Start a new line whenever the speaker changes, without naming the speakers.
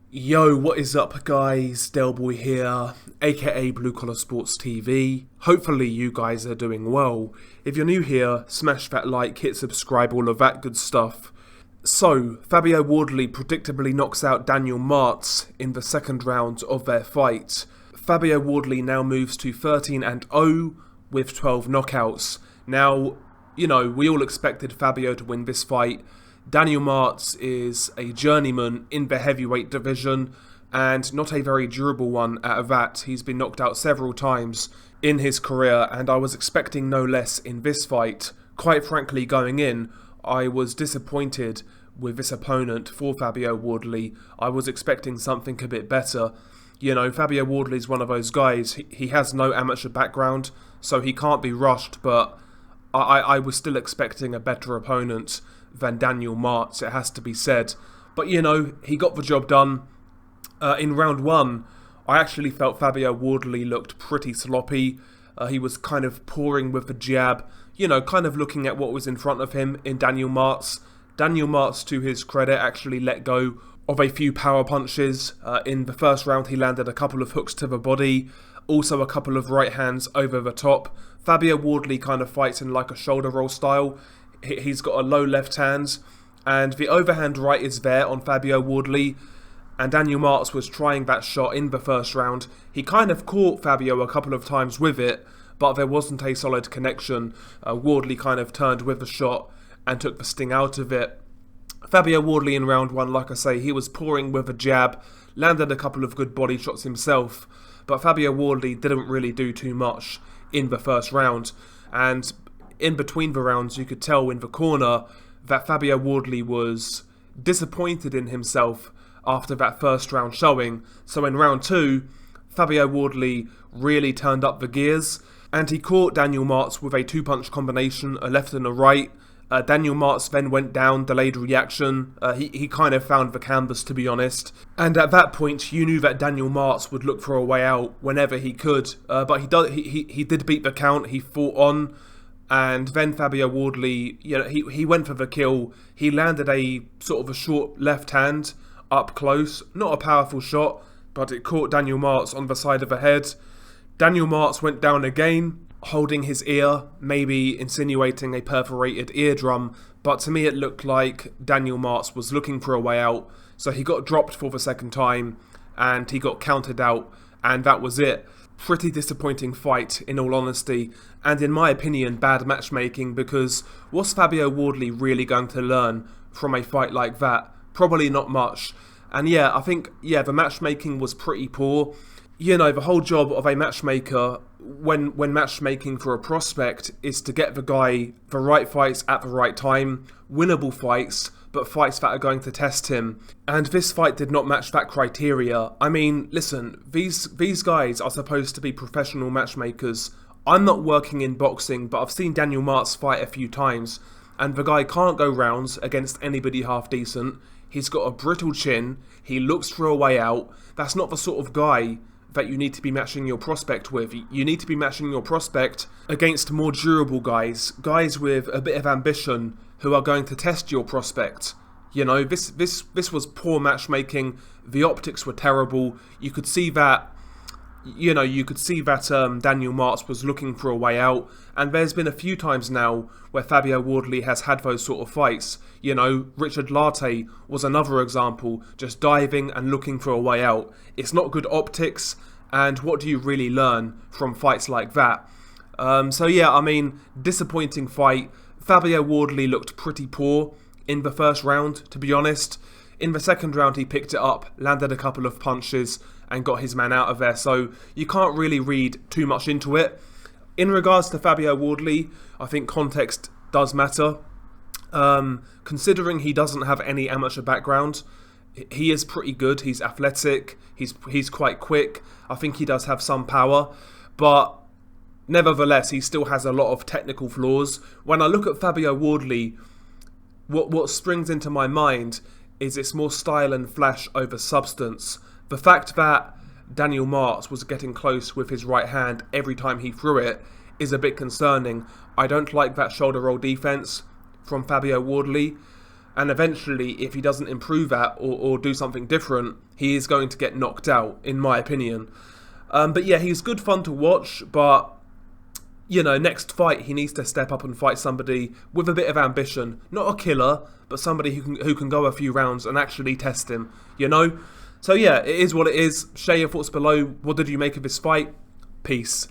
Yo, what is up guys? Delboy here, aka Blue Collar Sports TV. Hopefully you guys are doing well. If you're new here, smash that like, hit subscribe, all of that good stuff. So, Fabio Wardley predictably knocks out Daniel Martz in the second round of their fight. Fabio Wardley now moves to 13-0 with 12 knockouts. Now, we all expected Fabio to win this fight. Daniel Martz is a journeyman in the heavyweight division and not a very durable one at that. He's been knocked out several times in his career and I was expecting no less in this fight. Quite frankly, going in, I was disappointed with this opponent for Fabio Wardley. I was expecting something a bit better. Fabio Wardley's one of those guys. He has no amateur background, so he can't be rushed, but I was still expecting a better opponent than Daniel Martz, it has to be said. But he got the job done. In round one, I actually felt Fabio Wardley looked pretty sloppy. He was kind of pouring with the jab, kind of looking at what was in front of him in Daniel Martz. Daniel Martz, to his credit, actually let go of a few power punches. In the first round, he landed a couple of hooks to the body, also a couple of right hands over the top. Fabio Wardley kind of fights in like a shoulder roll style. He's got a low left hand, and the overhand right is there on Fabio Wardley, and Daniel Martz was trying that shot in the first round. He kind of caught Fabio a couple of times with it, but there wasn't a solid connection. Wardley kind of turned with the shot and took the sting out of it. Fabio Wardley in round one, like I say, he was pouring with a jab, landed a couple of good body shots himself, but Fabio Wardley didn't really do too much in the first round, and in between the rounds, you could tell in the corner that Fabio Wardley was disappointed in himself after that first round showing. So in round two, Fabio Wardley really turned up the gears and he caught Daniel Martz with a two-punch combination, a left and a right. Daniel Martz then went down, delayed reaction. He kind of found the canvas, to be honest. And at that point, you knew that Daniel Martz would look for a way out whenever he could. But he did beat the count, he fought on. And then Fabio Wardley, he went for the kill. He landed a sort of a short left hand up close. Not a powerful shot, but it caught Daniel Martz on the side of the head. Daniel Martz went down again, holding his ear, maybe insinuating a perforated eardrum. But to me it looked like Daniel Martz was looking for a way out. So he got dropped for the second time and he got counted out. And that was it. Pretty disappointing fight, in all honesty, and in my opinion, bad matchmaking, because what's Fabio Wardley really going to learn from a fight like that? Probably not much. And I think the matchmaking was pretty poor. The whole job of a matchmaker, when matchmaking for a prospect, is to get the guy the right fights at the right time, winnable fights, but fights that are going to test him. And this fight did not match that criteria. I mean, listen, these guys are supposed to be professional matchmakers. I'm not working in boxing, but I've seen Daniel Martz fight a few times, and the guy can't go rounds against anybody half decent. He's got a brittle chin, he looks for a way out. That's not the sort of guy that you need to be matching your prospect with. You need to be matching your prospect against more durable guys with a bit of ambition who are going to test your prospect. This was poor matchmaking. The optics were terrible. You could see that Daniel Martz was looking for a way out, and there's been a few times now where Fabio Wardley has had those sort of fights. Richard Latte was another example, just diving and looking for a way out. It's not good optics, and what do you really learn from fights like that? Disappointing fight. Fabio Wardley looked pretty poor in the first round, to be honest. In the second round, he picked it up, landed a couple of punches, and got his man out of there, so you can't really read too much into it. In regards to Fabio Wardley, I think context does matter. Considering he doesn't have any amateur background, he is pretty good. He's athletic, he's quite quick. I think he does have some power, but nevertheless, he still has a lot of technical flaws. When I look at Fabio Wardley, what springs into my mind is it's more style and flash over substance. The fact that Daniel Martz was getting close with his right hand every time he threw it is a bit concerning. I don't like that shoulder roll defense from Fabio Wardley. and eventually, if he doesn't improve at or do something different, he is going to get knocked out, in my opinion. But yeah, he's good fun to watch, but next fight he needs to step up and fight somebody with a bit of ambition, not a killer, but somebody who can go a few rounds and actually test him. So yeah, it is what it is. Share your thoughts below. What did you make of his fight? Peace.